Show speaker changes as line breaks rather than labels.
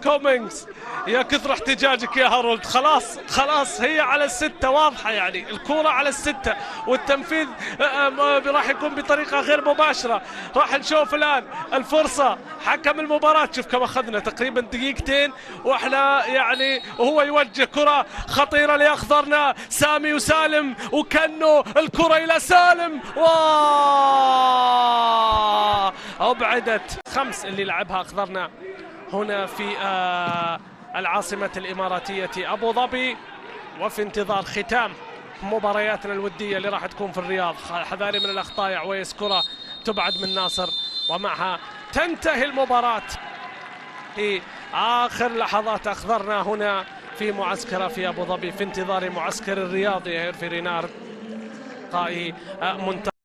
كومينجز. يا كثر احتجاجك يا هارولد. خلاص هي على الستة واضحة، يعني الكرة على الستة والتنفيذ راح يكون بطريقة غير مباشرة. راح نشوف الآن الفرصة. حكم المباراة شوف كم أخذنا تقريبا دقيقتين واحنا يعني، وهو يوجه كرة خطيرة لأخضرنا سامي وسالم، وكنو الكرة إلى سالم أبعدت. 5 اللي لعبها أخضرنا هنا في العاصمة الإماراتية أبو ظبي، وفي انتظار ختام مبارياتنا الودية اللي راح تكون في الرياض. حذاري من الأخطاء يا عويس. كرة تبعد من ناصر ومعها تنتهي المباراة في آخر لحظات أخضرنا هنا في معسكر في أبو ظبي في انتظار معسكر الرياضي هيرفي رينارد قائي منتخب